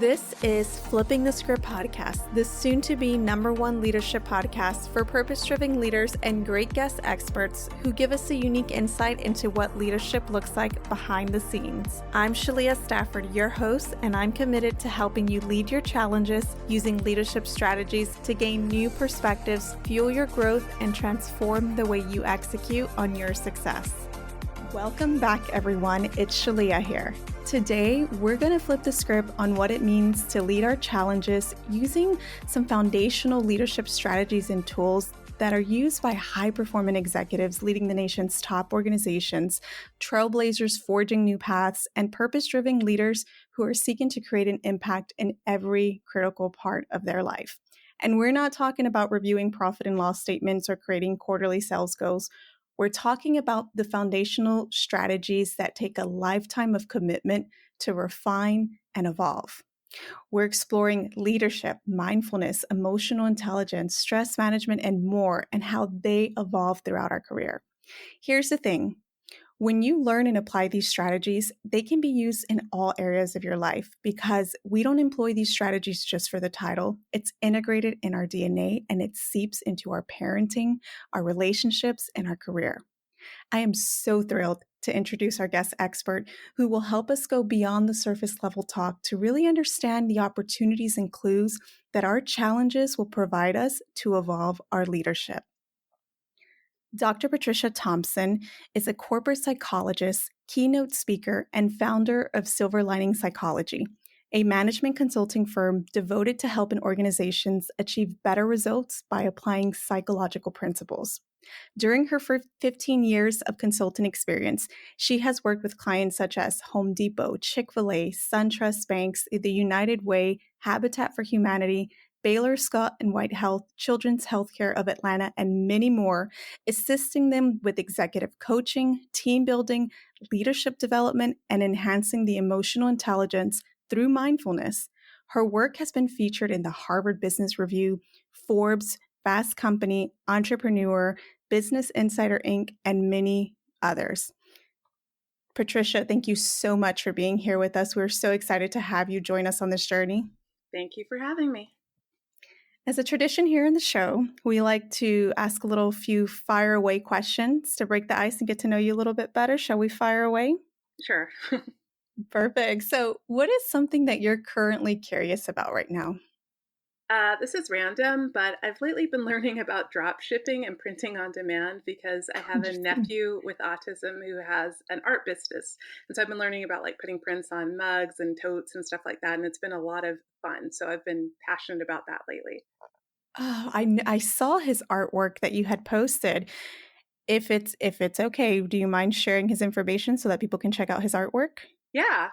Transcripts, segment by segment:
This is Flipping the Script podcast, the soon-to-be #1 leadership podcast for purpose-driven leaders and great guest experts who give us a unique insight into what leadership looks like behind the scenes. I'm Shalia Stafford, your host, and I'm committed to helping you lead your challenges using leadership strategies to gain new perspectives, fuel your growth, and transform the way you execute on your success. Welcome back, everyone. It's Shalia here. Today, we're going to flip the script on what it means to lead our challenges using some foundational leadership strategies and tools that are used by high-performing executives leading the nation's top organizations, trailblazers forging new paths, and purpose-driven leaders who are seeking to create an impact in every critical part of their life. And we're not talking about reviewing profit and loss statements or creating quarterly sales goals. We're talking about the foundational strategies that take a lifetime of commitment to refine and evolve. We're exploring leadership, mindfulness, emotional intelligence, stress management, and more, and how they evolve throughout our career. Here's the thing. When you learn and apply these strategies, they can be used in all areas of your life because we don't employ these strategies just for the title. It's integrated in our DNA and it seeps into our parenting, our relationships, and our career. I am so thrilled to introduce our guest expert who will help us go beyond the surface level talk to really understand the opportunities and clues that our challenges will provide us to evolve our leadership. Dr. Patricia Thompson is a corporate psychologist, keynote speaker, and founder of Silver Lining Psychology, a management consulting firm devoted to helping organizations achieve better results by applying psychological principles. During her 15 years of consulting experience, she has worked with clients such as Home Depot, Chick-fil-A, SunTrust Banks, the United Way, Habitat for Humanity, Baylor Scott and White Health, Children's Healthcare of Atlanta, and many more, assisting them with executive coaching, team building, leadership development, and enhancing the emotional intelligence through mindfulness. Her work has been featured in the Harvard Business Review, Forbes, Fast Company, Entrepreneur, Business Insider Inc., and many others. Patricia, thank you so much for being here with us. We're so excited to have you join us on this journey. Thank you for having me. As a tradition here in the show, we like to ask a few fire away questions to break the ice and get to know you a little bit better. Shall we fire away? Sure. Perfect. So what is something that you're currently curious about right now? This is random, but I've lately been learning about drop shipping and printing on demand because I have a nephew with autism who has an art business. And so I've been learning about putting prints on mugs and totes and stuff like that. And it's been a lot of fun. So I've been passionate about that lately. Oh, I saw his artwork that you had posted. If it's okay, do you mind sharing his information so that people can check out his artwork? Yeah.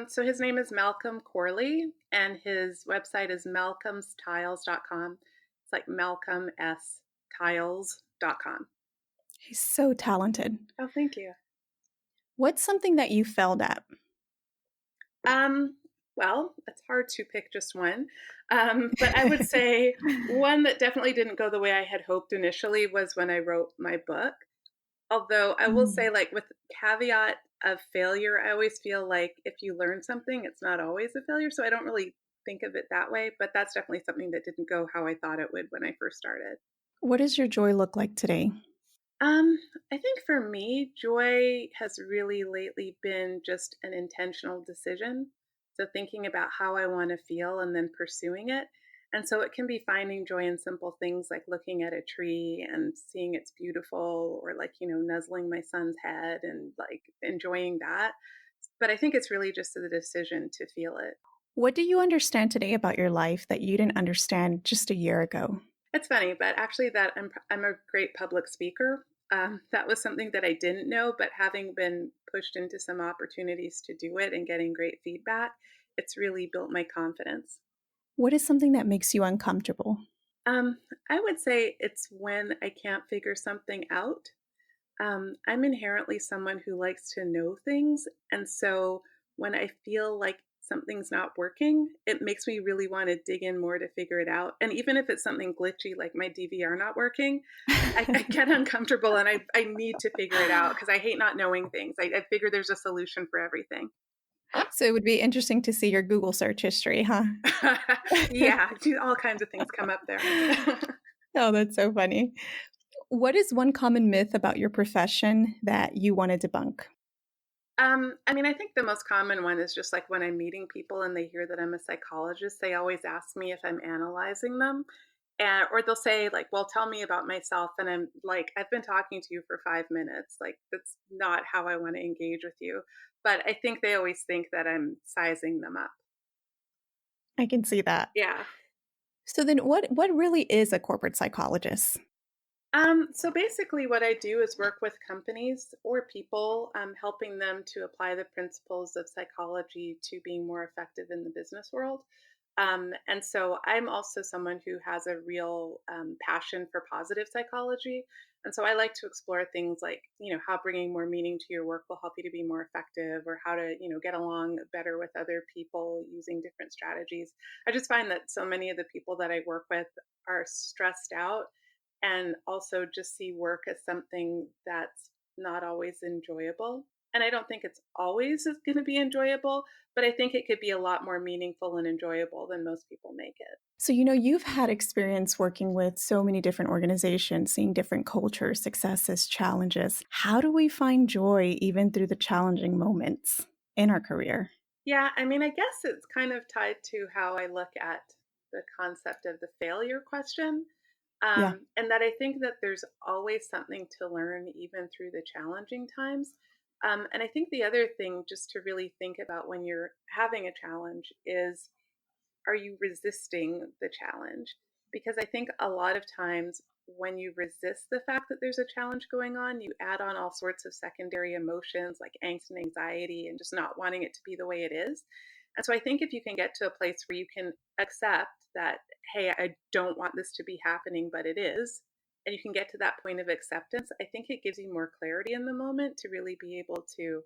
So his name is Malcolm Corley, and his website is malcolmstiles.com. It's like malcolmstiles.com. He's so talented. Oh, thank you. What's something that you failed at? Well, it's hard to pick just one. But I would say one that definitely didn't go the way I had hoped initially was when I wrote my book. Although I will say, with caveat of failure, I always feel like if you learn something, it's not always a failure. So I don't really think of it that way. But that's definitely something that didn't go how I thought it would when I first started. What does your joy look like today? I think for me, joy has really lately been just an intentional decision. So thinking about how I want to feel and then pursuing it. And so it can be finding joy in simple things like looking at a tree and seeing it's beautiful, or nuzzling my son's head and enjoying that. But I think it's really just the decision to feel it. What do you understand today about your life that you didn't understand just a year ago? It's funny, but actually that I'm a great public speaker. That was something that I didn't know, but having been pushed into some opportunities to do it and getting great feedback, it's really built my confidence. What is something that makes you uncomfortable? I would say it's when I can't figure something out. I'm inherently someone who likes to know things. And so when I feel like something's not working, it makes me really want to dig in more to figure it out. And even if it's something glitchy, like my DVR not working, I get uncomfortable and I need to figure it out because I hate not knowing things. I figure there's a solution for everything. So it would be interesting to see your Google search history, huh? Yeah, all kinds of things come up there. Oh, that's so funny. What is one common myth about your profession that you want to debunk? I mean, I think the most common one is just like when I'm meeting people and they hear that I'm a psychologist, they always ask me if I'm analyzing them. Or they'll say, like, well, tell me about myself. And I'm like, I've been talking to you for 5 minutes. Like, that's not how I want to engage with you. But I think they always think that I'm sizing them up. I can see that. Yeah. So then what really is a corporate psychologist? So basically, what I do is work with companies or people, helping them to apply the principles of psychology to being more effective in the business world. And so I'm also someone who has a real passion for positive psychology. And so I like to explore things like, how bringing more meaning to your work will help you to be more effective, or how to, get along better with other people using different strategies. I just find that so many of the people that I work with are stressed out and also just see work as something that's not always enjoyable. And I don't think it's always going to be enjoyable, but I think it could be a lot more meaningful and enjoyable than most people make it. So, you've had experience working with so many different organizations, seeing different cultures, successes, challenges. How do we find joy even through the challenging moments in our career? Yeah, I mean, I guess it's kind of tied to how I look at the concept of the failure question. Yeah. And that I think that there's always something to learn, even through the challenging times. And I think the other thing, just to really think about when you're having a challenge, is, are you resisting the challenge? Because I think a lot of times when you resist the fact that there's a challenge going on, you add on all sorts of secondary emotions like angst and anxiety and just not wanting it to be the way it is. And so I think if you can get to a place where you can accept that, hey, I don't want this to be happening, but it is, and you can get to that point of acceptance, I think it gives you more clarity in the moment to really be able to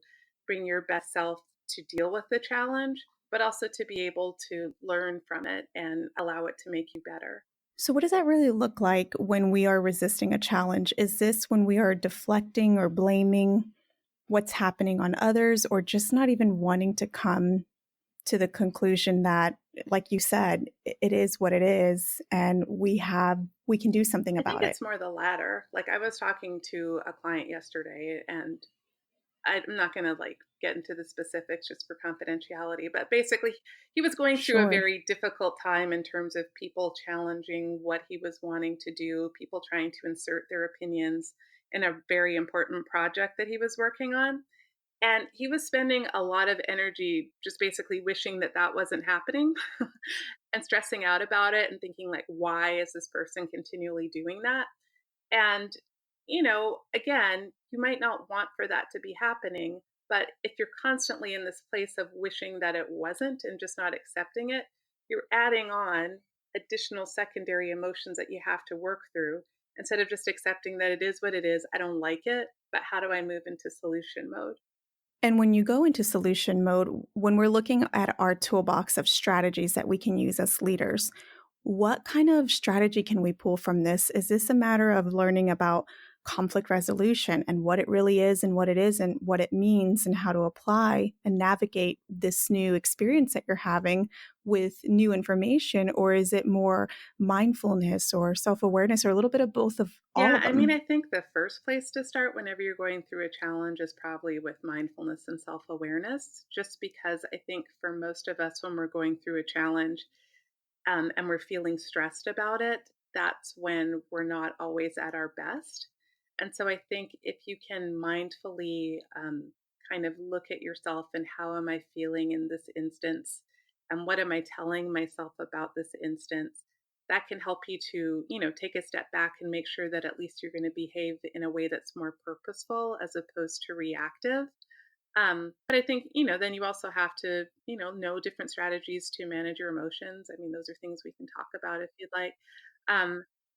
bring your best self to deal with the challenge, but also to be able to learn from it and allow it to make you better. So, what does that really look like when we are resisting a challenge? Is this when we are deflecting or blaming what's happening on others, or just not even wanting to come to the conclusion that, like you said, it is what it is and we can do something I think about it? it's more the latter. Like, I was talking to a client yesterday, and I'm not going to like get into the specifics just for confidentiality, but basically he was going through a Sure. very difficult time in terms of people challenging what he was wanting to do, people trying to insert their opinions in a very important project that he was working on. And he was spending a lot of energy just basically wishing that that wasn't happening and stressing out about it and thinking, like, why is this person continually doing that? And, again, you might not want for that to be happening, but if you're constantly in this place of wishing that it wasn't and just not accepting it, you're adding on additional secondary emotions that you have to work through instead of just accepting that it is what it is. I don't like it, but how do I move into solution mode? And when you go into solution mode, when we're looking at our toolbox of strategies that we can use as leaders, what kind of strategy can we pull from this? Is this a matter of learning about conflict resolution and what it really is and what it isn't, what it means and how to apply and navigate this new experience that you're having with new information? Or is it more mindfulness or self-awareness or a little bit of both of all Yeah, of I mean, I them? think the first place to start whenever you're going through a challenge is probably with mindfulness and self awareness, just because I think for most of us, when we're going through a challenge, and we're feeling stressed about it, that's when we're not always at our best. And so I think if you can mindfully kind of look at yourself and how am I feeling in this instance, and what am I telling myself about this instance, that can help you to, take a step back and make sure that at least you're going to behave in a way that's more purposeful as opposed to reactive. But I think, then you also have to, know different strategies to manage your emotions. I mean, those are things we can talk about if you'd like.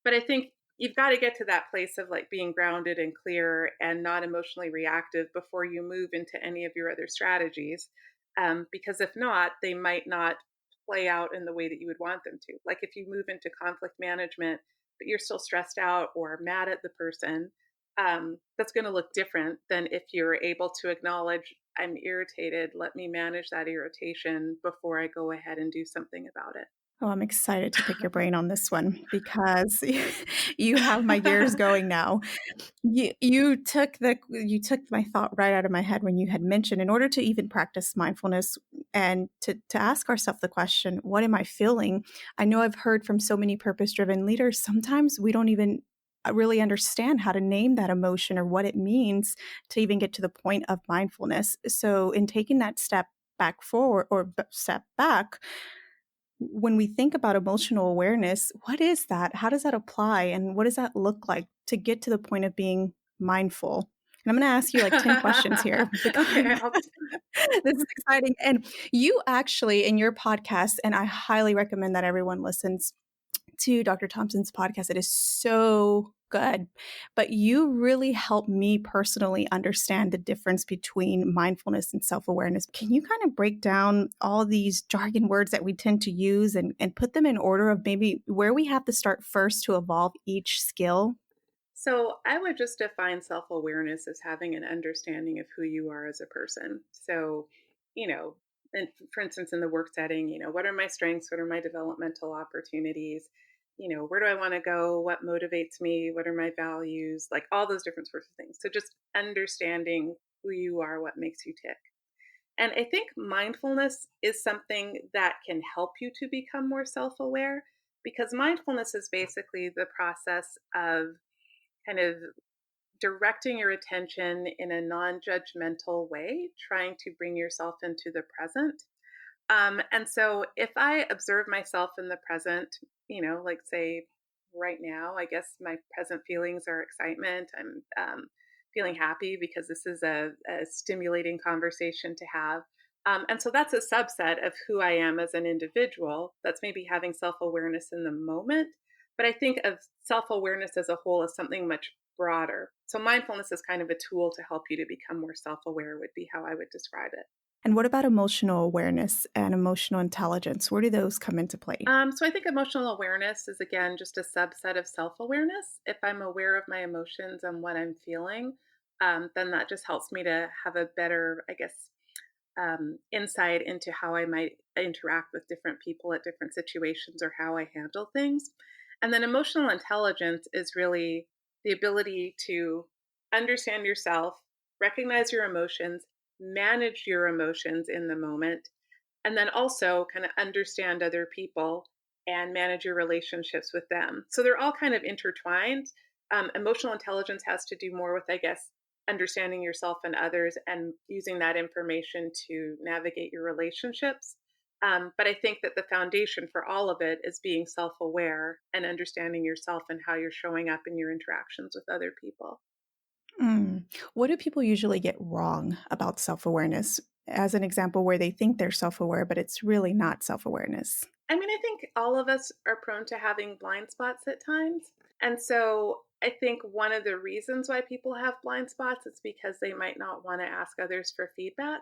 But I think you've got to get to that place of like being grounded and clear and not emotionally reactive before you move into any of your other strategies. Because if not, they might not play out in the way that you would want them to. Like if you move into conflict management, but you're still stressed out or mad at the person, that's going to look different than if you're able to acknowledge I'm irritated. Let me manage that irritation before I go ahead and do something about it. Oh, I'm excited to pick your brain on this one because you have my gears going now. You took my thought right out of my head when you had mentioned in order to even practice mindfulness and to ask ourselves the question, what am I feeling? I know I've heard from so many purpose-driven leaders, sometimes we don't even really understand how to name that emotion or what it means to even get to the point of mindfulness. So in taking that step back forward or step back, when we think about emotional awareness, what is that? How does that apply? And what does that look like to get to the point of being mindful? And I'm going to ask you like 10 questions here because Okay. this is exciting. And you actually, in your podcast, and I highly recommend that everyone listens to Dr. Thompson's podcast. It is so good. But you really helped me personally understand the difference between mindfulness and self awareness. Can you kind of break down all these jargon words that we tend to use and put them in order of maybe where we have to start first to evolve each skill? So I would just define self awareness as having an understanding of who you are as a person. So, you know, and for instance, in the work setting, what are my strengths? What are my developmental opportunities? Where do I want to go? What motivates me? What are my values? Like all those different sorts of things. So just understanding who you are, what makes you tick. And I think mindfulness is something that can help you to become more self aware because mindfulness is basically the process of kind of directing your attention in a non judgmental way, trying to bring yourself into the present. And so if I observe myself in the present, like say right now, I guess my present feelings are excitement. I'm feeling happy because this is a stimulating conversation to have. And so that's a subset of who I am as an individual. That's maybe having self awareness in the moment. But I think of self awareness as a whole as something much broader. So mindfulness is kind of a tool to help you to become more self aware, would be how I would describe it. And what about emotional awareness and emotional intelligence? Where do those come into play? So I think emotional awareness is again just a subset of self-awareness. If I'm aware of my emotions and what I'm feeling, then that just helps me to have a better, I guess, insight into how I might interact with different people at different situations or how I handle things. And then emotional intelligence is really the ability to understand yourself, recognize your emotions, manage your emotions in the moment, and then also kind of understand other people and manage your relationships with them. So they're all kind of intertwined. Emotional intelligence has to do more with, I guess, understanding yourself and others and using that information to navigate your relationships. But I think that the foundation for all of it is being self aware and understanding yourself and how you're showing up in your interactions with other people. Mm. What do people usually get wrong about self awareness? As an example, where they think they're self aware, but it's really not self awareness. I mean, I think all of us are prone to having blind spots at times. And so I think one of the reasons why people have blind spots is because they might not want to ask others for feedback,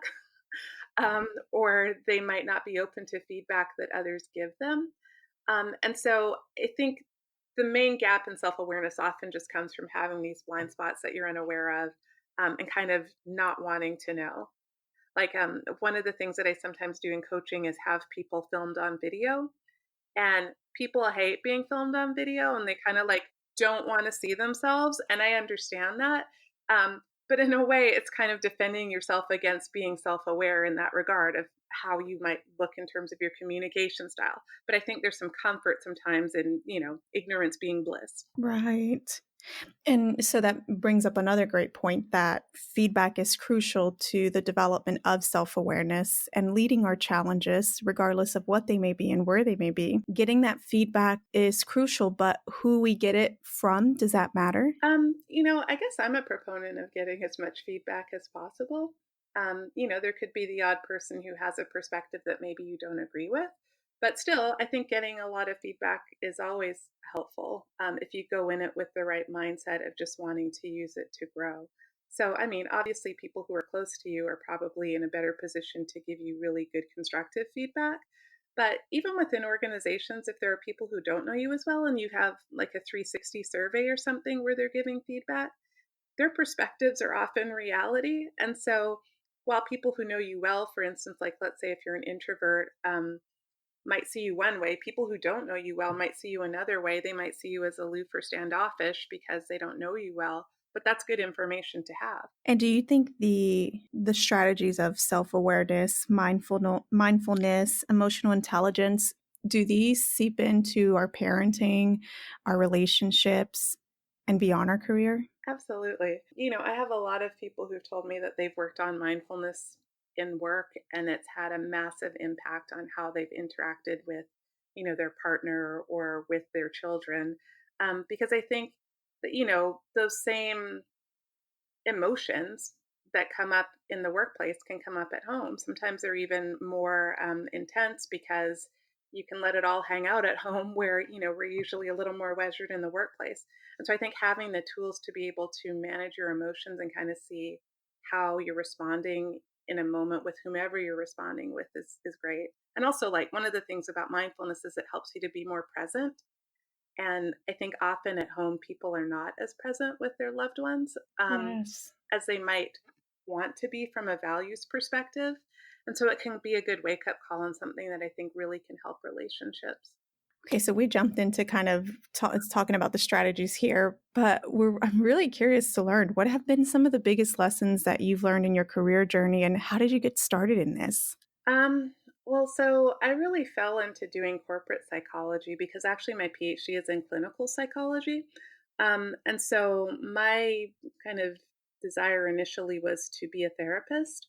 or they might not be open to feedback that others give them. And so I think the main gap in self awareness often just comes from having these blind spots that you're unaware of, and kind of not wanting to know. Like one of the things that I sometimes do in coaching is have people filmed on video, and people hate being filmed on video and they kind of like don't want to see themselves. And I understand that. But in a way, it's kind of defending yourself against being self aware in that regard of how you might look in terms of your communication style. But I think there's some comfort sometimes in, ignorance being bliss. Right. And so that brings up another great point that feedback is crucial to the development of self awareness and leading our challenges, regardless of what they may be and where they may be. Getting that feedback is crucial, but who we get it from, does that matter? I guess I'm a proponent of getting as much feedback as possible. There could be the odd person who has a perspective that maybe you don't agree with, but still, I think getting a lot of feedback is always helpful if you go in it with the right mindset of just wanting to use it to grow. So, I mean, obviously, people who are close to you are probably in a better position to give you really good constructive feedback. But even within organizations, if there are people who don't know you as well and you have like a 360 survey or something where they're giving feedback, their perspectives are often reality. And so while people who know you well, for instance, like let's say if you're an introvert, might see you one way, people who don't know you well might see you another way. They might see you as aloof or standoffish because they don't know you well, but that's good information to have. And do you think the strategies of self-awareness, mindfulness, emotional intelligence, do these seep into our parenting, our relationships, and beyond our career? Absolutely. I have a lot of people who've told me that they've worked on mindfulness in work and it's had a massive impact on how they've interacted with, their partner or with their children. Because I think that, those same emotions that come up in the workplace can come up at home. Sometimes they're even more intense because you can let it all hang out at home where, we're usually a little more measured in the workplace. And so I think having the tools to be able to manage your emotions and kind of see how you're responding in a moment with whomever you're responding with is great. And also, like, one of the things about mindfulness is it helps you to be more present. And I think often at home, people are not as present with their loved ones Yes. as they might want to be from a values perspective. And so it can be a good wake up call on something that I think really can help relationships. Okay, so we jumped into kind of talking about the strategies here, but I'm really curious to learn what have been some of the biggest lessons that you've learned in your career journey, and how did you get started in this? Um, well, so I really fell into doing corporate psychology because actually my PhD is in clinical psychology. And so my kind of desire initially was to be a therapist.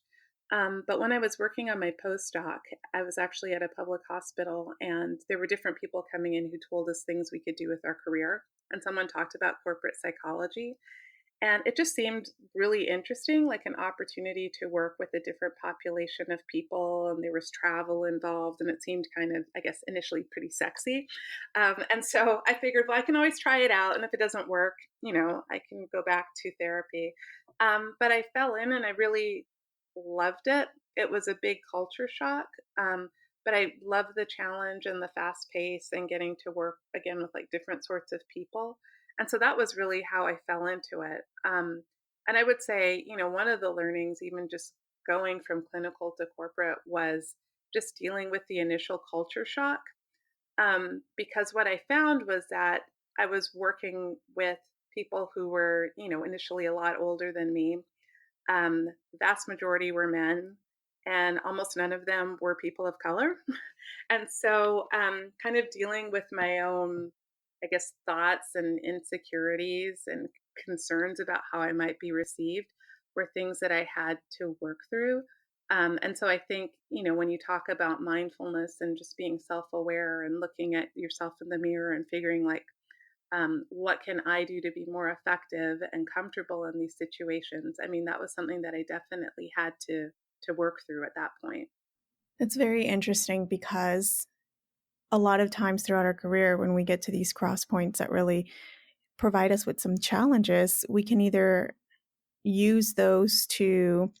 But when I was working on my postdoc, I was actually at a public hospital and there were different people coming in who told us things we could do with our career. And someone talked about corporate psychology. And it just seemed really interesting, like an opportunity to work with a different population of people. And there was travel involved, and it seemed kind of, I guess, initially pretty sexy. And so I figured, well, I can always try it out. And if it doesn't work, I can go back to therapy. But I fell in and I really loved it. It was a big culture shock. But I love the challenge and the fast pace and getting to work again with like different sorts of people. And so that was really how I fell into it. And I would say, one of the learnings, even just going from clinical to corporate, was just dealing with the initial culture shock. Because what I found was that I was working with people who were, initially a lot older than me. Vast majority were men, and almost none of them were people of color. And so, kind of dealing with my own, I guess, thoughts and insecurities and concerns about how I might be received were things that I had to work through. And so I think, when you talk about mindfulness and just being self aware and looking at yourself in the mirror and figuring, like, what can I do to be more effective and comfortable in these situations? I mean, that was something that I definitely had to work through at that point. It's very interesting because a lot of times throughout our career, when we get to these cross points that really provide us with some challenges, we can either use those to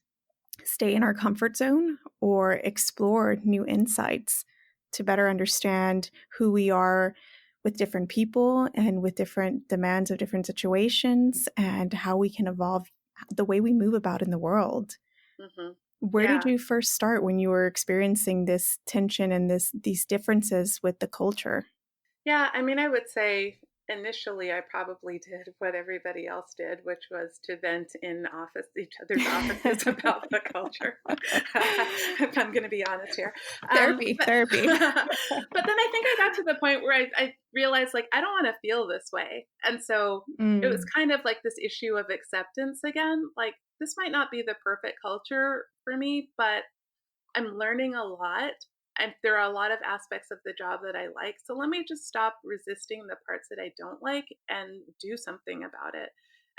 stay in our comfort zone or explore new insights to better understand who we are with different people and with different demands of different situations and how we can evolve the way we move about in the world. Hmm. Where did Yeah. you first start when you were experiencing this tension and these differences with the culture? Yeah, I mean, I would say initially I probably did what everybody else did, which was to vent in each other's offices about the culture. If I'm going to be honest here, Therapy, but therapy. but then I think I got to the point where I realized like I don't want to feel this way, and so it was Mm. kind of like this issue of acceptance again. Like this might not be the perfect culture for me, but I'm learning a lot. And there are a lot of aspects of the job that I like. So let me just stop resisting the parts that I don't like and do something about it.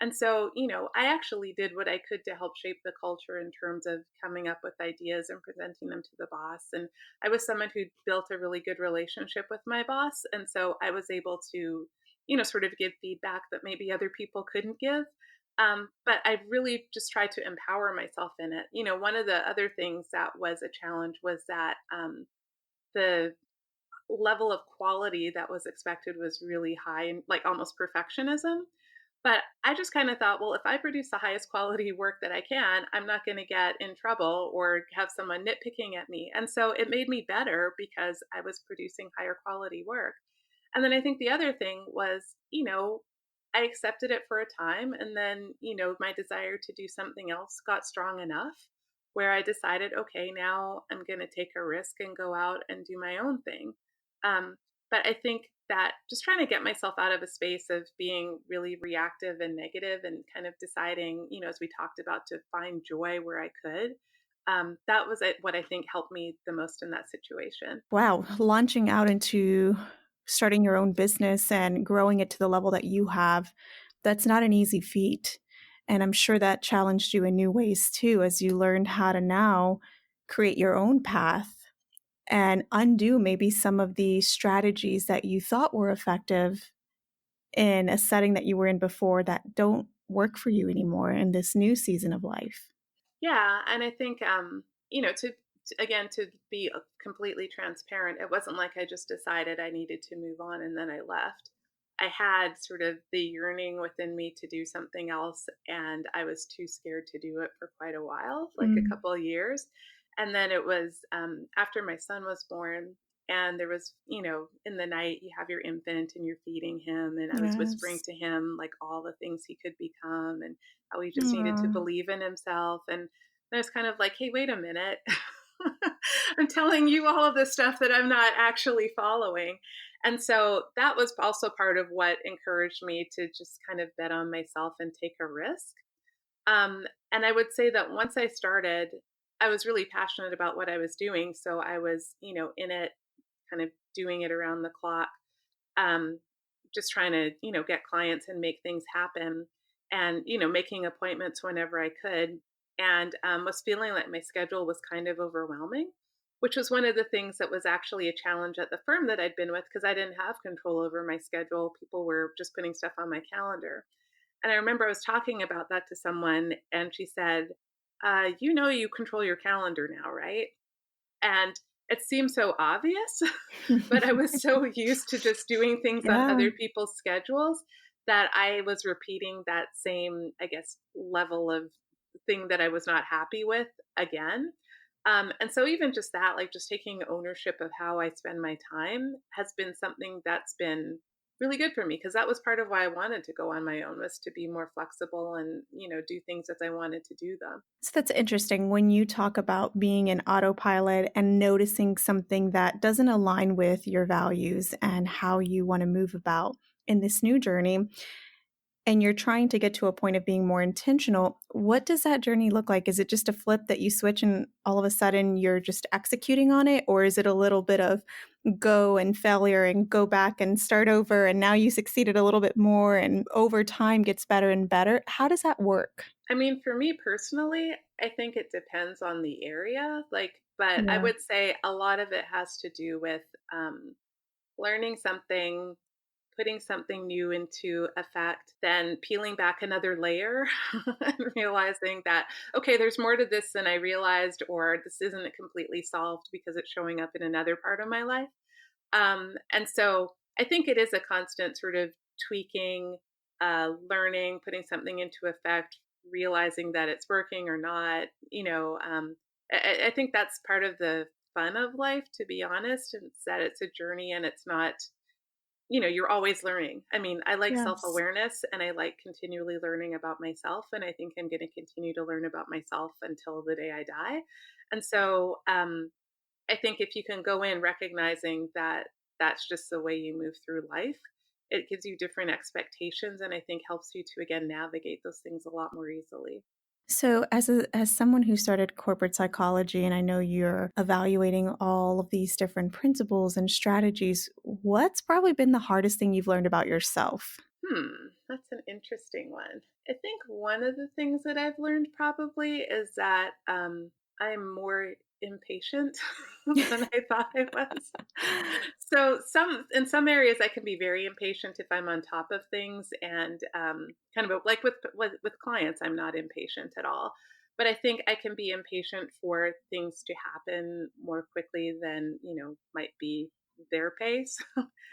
And so, I actually did what I could to help shape the culture in terms of coming up with ideas and presenting them to the boss. And I was someone who built a really good relationship with my boss. And so I was able to, sort of give feedback that maybe other people couldn't give. But I really just tried to empower myself in it. One of the other things that was a challenge was that the level of quality that was expected was really high and like almost perfectionism. But I just kind of thought, well, if I produce the highest quality work that I can, I'm not going to get in trouble or have someone nitpicking at me. And so it made me better because I was producing higher quality work. And then I think the other thing was, I accepted it for a time. And then, my desire to do something else got strong enough where I decided, okay, now I'm going to take a risk and go out and do my own thing. Um, but I think that just trying to get myself out of a space of being really reactive and negative and kind of deciding, as we talked about, to find joy where I could, that was what I think helped me the most in that situation. Wow, launching out into starting your own business and growing it to the level that you have, that's not an easy feat. And I'm sure that challenged you in new ways too, as you learned how to now create your own path and undo maybe some of the strategies that you thought were effective in a setting that you were in before that don't work for you anymore in this new season of life. Yeah, and I think again, to be completely transparent, it wasn't like I just decided I needed to move on and then I left. I had sort of the yearning within me to do something else, and I was too scared to do it for quite a while, like a Mm. couple of years. And then it was after my son was born, and there was, in the night you have your infant and you're feeding him, and I was whispering Yes. to him like all the things he could become and how he just needed to Aw. believe in himself. And I was kind of like, hey, wait a minute. I'm telling you all of this stuff that I'm not actually following. And so that was also part of what encouraged me to just kind of bet on myself and take a risk. And I would say that once I started, I was really passionate about what I was doing. So I was, in it, kind of doing it around the clock, um, just trying to, get clients and make things happen and, making appointments whenever I could. And was feeling like my schedule was kind of overwhelming, which was one of the things that was actually a challenge at the firm that I'd been with because I didn't have control over my schedule. People were just putting stuff on my calendar. And I remember I was talking about that to someone, and she said, you control your calendar now, right? And it seemed so obvious, but I was so used to just doing things on Yeah. other people's schedules that I was repeating that same, I guess, level of thing that I was not happy with again. And so even just that, like just taking ownership of how I spend my time has been something that's been really good for me because that was part of why I wanted to go on my own was to be more flexible and, do things as I wanted to do them. So that's interesting when you talk about being an autopilot and noticing something that doesn't align with your values and how you want to move about in this new journey. And you're trying to get to a point of being more intentional. What does that journey look like? Is it just a flip that you switch and all of a sudden you're just executing on it? Or is it a little bit of go and failure and go back and start over and now you succeeded a little bit more and over time gets better and better? How does that work? I mean, for me personally, I think it depends on the area. But I Yeah. would say a lot of it has to do with learning something, putting something new into effect, then peeling back another layer and realizing that, okay, there's more to this than I realized, or this isn't completely solved because it's showing up in another part of my life. And so I think it is a constant sort of tweaking, learning, putting something into effect, realizing that it's working or not. I think that's part of the fun of life, to be honest. It's that it's a journey and it's not, you're always learning. I mean, I like self Yes. awareness and I like continually learning about myself. And I think I'm going to continue to learn about myself until the day I die. And so, I think if you can go in recognizing that that's just the way you move through life, it gives you different expectations and I think helps you to again navigate those things a lot more easily. So, as someone who started corporate psychology, and I know you're evaluating all of these different principles and strategies, what's probably been the hardest thing you've learned about yourself? That's an interesting one. I think one of the things that I've learned probably is that I'm more impatient than I thought I was. So in some areas I can be very impatient if I'm on top of things, and kind of like with clients I'm not impatient at all. But I think I can be impatient for things to happen more quickly than might be their pace.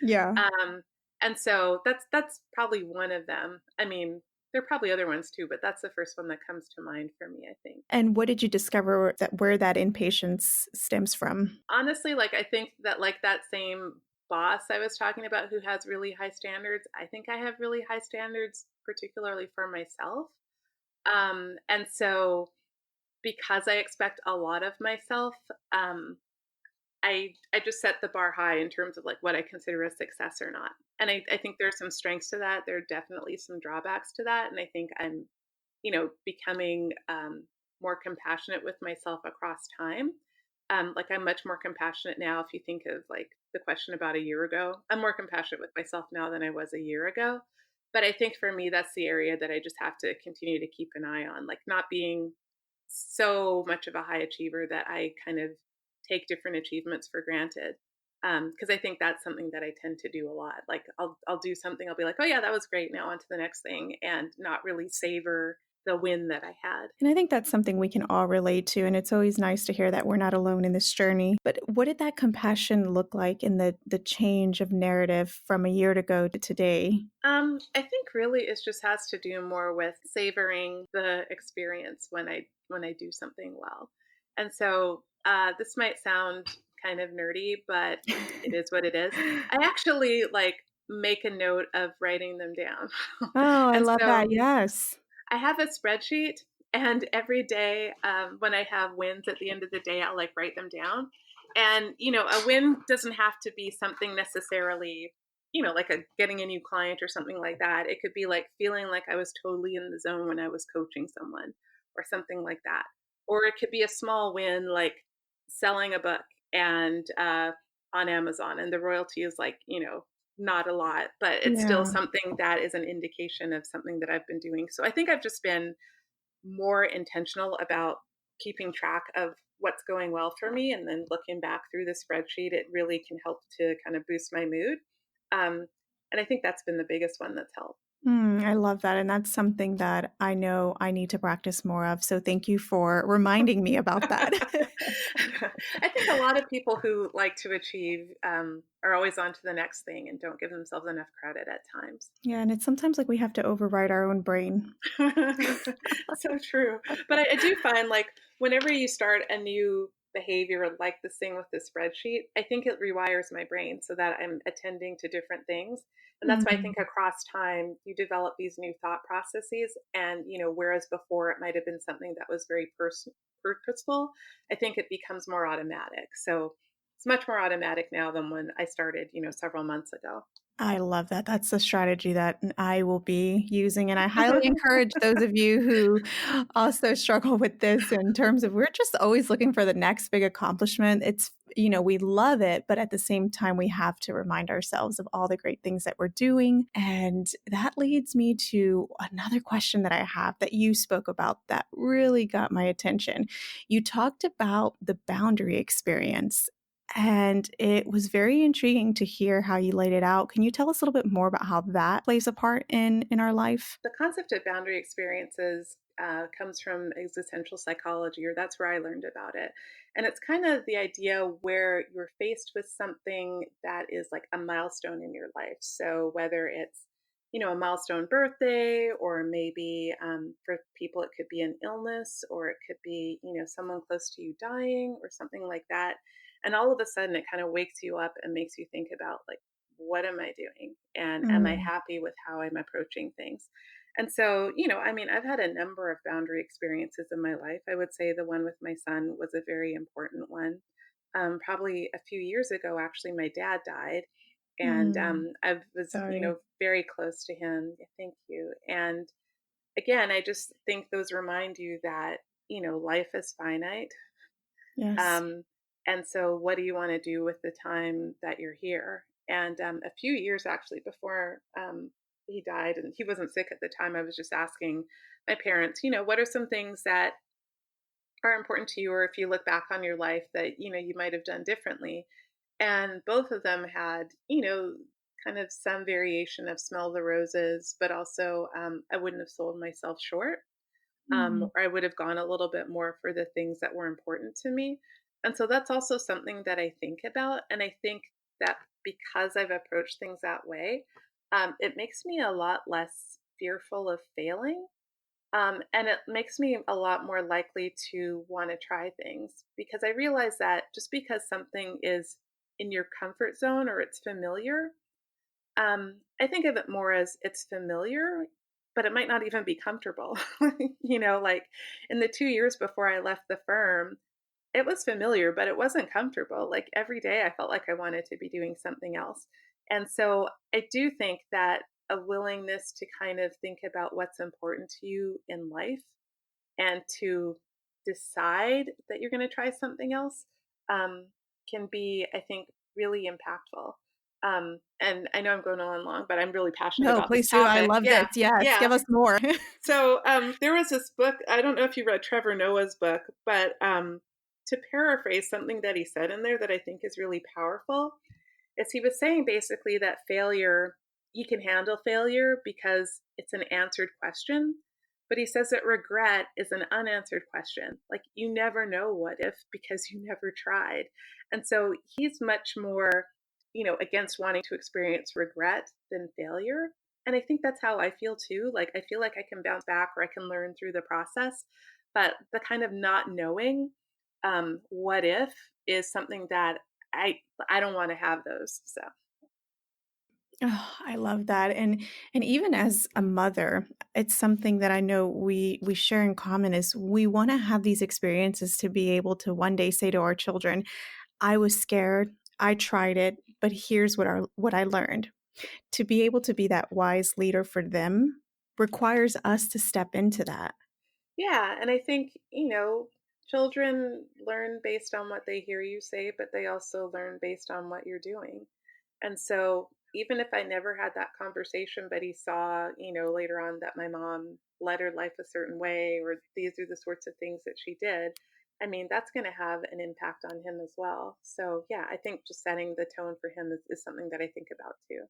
Yeah. um, And so that's probably one of them. I mean, there are probably other ones too, but that's the first one that comes to mind for me, I think. And what did you discover that where that impatience stems from? Honestly, like, I think that, like, that same boss I was talking about who has really high standards, I think I have really high standards, particularly for myself. And so because I expect a lot of myself, um, I just set the bar high in terms of like what I consider a success or not. And I think there are some strengths to that. There are definitely some drawbacks to that. And I think I'm, becoming more compassionate with myself across time. Like I'm much more compassionate now. If you think of like the question about a year ago, I'm more compassionate with myself now than I was a year ago. But I think for me, that's the area that I just have to continue to keep an eye on, like not being so much of a high achiever that I kind of take different achievements for granted. Because I think that's something that I tend to do a lot. Like I'll do something, I'll be like, oh yeah, that was great. Now on to the next thing, and not really savor the win that I had. And I think that's something we can all relate to. And it's always nice to hear that we're not alone in this journey. But what did that compassion look like in the change of narrative from a year ago to today? I think really it just has to do more with savoring the experience when I do something well. And so this might sound kind of nerdy, but it is what it is. I actually like make a note of writing them down. Oh, I And love that. so Yes. I have a spreadsheet, and every day when I have wins at the end of the day, I'll like write them down. And a win doesn't have to be something necessarily, like getting a new client or something like that. It could be like feeling like I was totally in the zone when I was coaching someone, or something like that. Or it could be a small win, like selling a book and on Amazon, and the royalty is like not a lot, but it's still Yeah. something that is an indication of something that I've been doing. So I think I've just been more intentional about keeping track of what's going well for me, and then looking back through the spreadsheet, it really can help to kind of boost my mood. Um, and I think that's been the biggest one that's helped. I love that. And that's something that I know I need to practice more of. So thank you for reminding me about that. I think a lot of people who like to achieve are always on to the next thing and don't give themselves enough credit at times. Yeah. And it's sometimes like we have to override our own brain. So true. But I do find like whenever you start a new behavior like this thing with the spreadsheet, I think it rewires my brain so that I'm attending to different things. And that's why I think Mm. across time you develop these new thought processes. And, whereas before it might have been something that was very purposeful, I think it becomes more automatic. So it's much more automatic now than when I started, several months ago. I love that. That's the strategy that I will be using. And I highly encourage those of you who also struggle with this in terms of we're just always looking for the next big accomplishment. We love it, but at the same time, we have to remind ourselves of all the great things that we're doing. And that leads me to another question that I have that you spoke about that really got my attention. You talked about the boundary experience. And it was very intriguing to hear how you laid it out. Can you tell us a little bit more about how that plays a part in our life? The concept of boundary experiences comes from existential psychology, or that's where I learned about it. And it's kind of the idea where you're faced with something that is like a milestone in your life. So whether it's, a milestone birthday, or maybe for people, it could be an illness, or it could be, someone close to you dying, or something like that. And all of a sudden, it kind of wakes you up and makes you think about like, what am I doing? And am I Mm, happy with how I'm approaching things? And so, I mean, I've had a number of boundary experiences in my life. I would say the one with my son was a very important one. Probably a few years ago, actually, my dad died. And mm, I was, sorry. very close to him. Yeah, thank you. And again, I just think those remind you that, life is finite. Yes. Um, and so, what do you want to do with the time that you're here? And a few years actually before he died, and he wasn't sick at the time, I was just asking my parents, what are some things that are important to you, or if you look back on your life that, you might have done differently. And both of them had, kind of some variation of smell the roses, but also I wouldn't have sold myself short, Mm, or I would have gone a little bit more for the things that were important to me. And so that's also something that I think about. And I think that because I've approached things that way, it makes me a lot less fearful of failing. And it makes me a lot more likely to want to try things because I realize that just because something is in your comfort zone or it's familiar, I think of it more as it's familiar, but it might not even be comfortable. Like in the 2 years before I left the firm, it was familiar, but it wasn't comfortable. Like every day I felt like I wanted to be doing something else. And so I do think that a willingness to kind of think about what's important to you in life and to decide that you're going to try something else um, can be, I think, really impactful. And I know I'm going on long, but I'm really passionate No, about this please do. I topic. loved it. Yeah, Yes, yeah. give us more. So there was this book. I don't know if you read Trevor Noah's book, but to paraphrase something that he said in there that I think is really powerful, is he was saying basically that failure, you can handle failure because it's an answered question. But he says that regret is an unanswered question. Like you never know what if because you never tried. And so he's much more, against wanting to experience regret than failure. And I think that's how I feel too. Like I feel like I can bounce back or I can learn through the process. But the kind of not knowing what if is something that I don't want to have those. So Oh, I love that. And even as a mother, it's something that I know we share in common is we want to have these experiences to be able to one day say to our children, I was scared, I tried it, but here's what I learned. To be able to be that wise leader for them requires us to step into that. yeah, and I think, children learn based on what they hear you say, but they also learn based on what you're doing. And so even if I never had that conversation, but he saw, later on that my mom led her life a certain way, or these are the sorts of things that she did, I mean, that's going to have an impact on him as well. So yeah, I think just setting the tone for him is something that I think about too.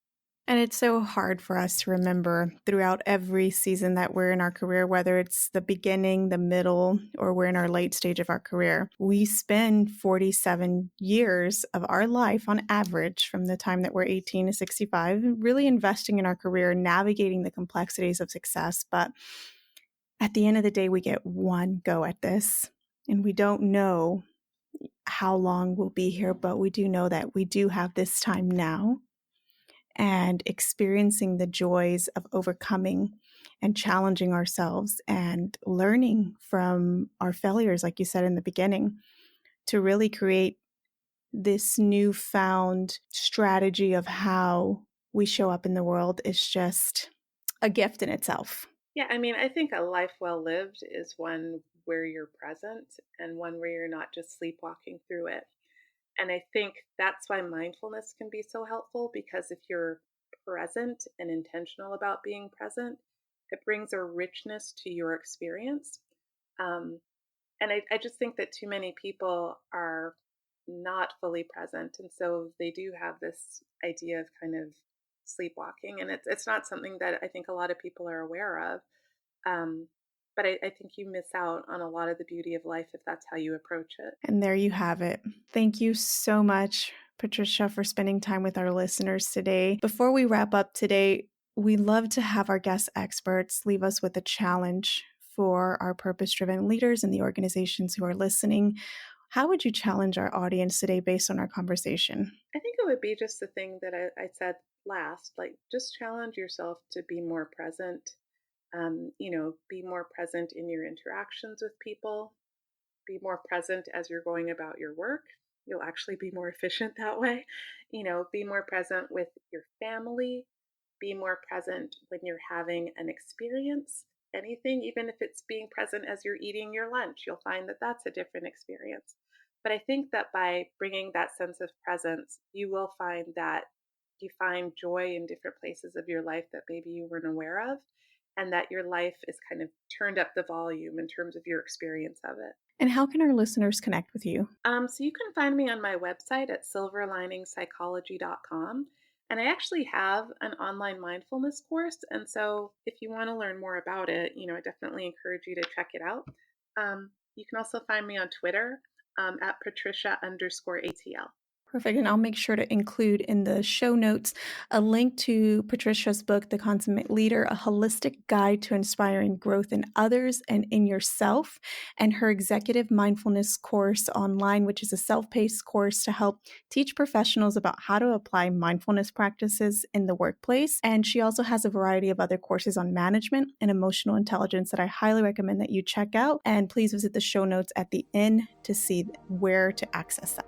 And it's so hard for us to remember throughout every season that we're in our career, whether it's the beginning, the middle, or we're in our late stage of our career. We spend 47 years of our life on average from the time that we're 18 to 65, really investing in our career, navigating the complexities of success. But at the end of the day, we get one go at this, and we don't know how long we'll be here, but we do know that we do have this time now and experiencing the joys of overcoming and challenging ourselves and learning from our failures, like you said in the beginning, to really create this newfound strategy of how we show up in the world is just a gift in itself. Yeah, I mean, I think a life well lived is one where you're present and one where you're not just sleepwalking through it. And I think that's why mindfulness can be so helpful because if you're present and intentional about being present, it brings a richness to your experience. Um, and I just think that too many people are not fully present. And so they do have this idea of kind of sleepwalking. And it's not something that I think a lot of people are aware of. Um, but I think you miss out on a lot of the beauty of life if that's how you approach it. And there you have it. Thank you so much, Patricia, for spending time with our listeners today. Before we wrap up today, we love to have our guest experts leave us with a challenge for our purpose-driven leaders and the organizations who are listening. How would you challenge our audience today based on our conversation? I think it would be just the thing that I said last, like just challenge yourself to be more present. Be more present in your interactions with people, be more present as you're going about your work. You'll actually be more efficient that way. Be more present with your family, be more present when you're having an experience. Anything, even if it's being present as you're eating your lunch, you'll find that that's a different experience. But I think that by bringing that sense of presence, you will find that you find joy in different places of your life that maybe you weren't aware of, and that your life is kind of turned up the volume in terms of your experience of it. And how can our listeners connect with you? So you can find me on my website at silverliningspsychology.com. And I actually have an online mindfulness course. And so if you want to learn more about it, I definitely encourage you to check it out. You can also find me on Twitter at Patricia_ATL. Perfect. And I'll make sure to include in the show notes a link to Patricia's book, The Consummate Leader, a holistic guide to inspiring growth in others and in yourself, and her executive mindfulness course online, which is a self-paced course to help teach professionals about how to apply mindfulness practices in the workplace. And she also has a variety of other courses on management and emotional intelligence that I highly recommend that you check out. And please visit the show notes at the end to see where to access that.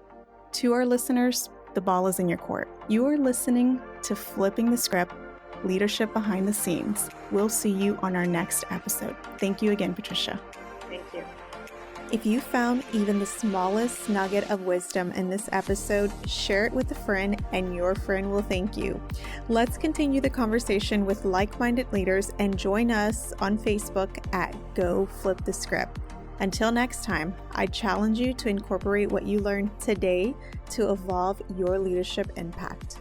To our listeners, the ball is in your court. You are listening to Flipping the Script, Leadership Behind the Scenes. We'll see you on our next episode. Thank you again, Patricia. Thank you. If you found even the smallest nugget of wisdom in this episode, share it with a friend and your friend will thank you. Let's continue the conversation with like-minded leaders and join us on Facebook at Go Flip the Script. Until next time, I challenge you to incorporate what you learned today to evolve your leadership impact.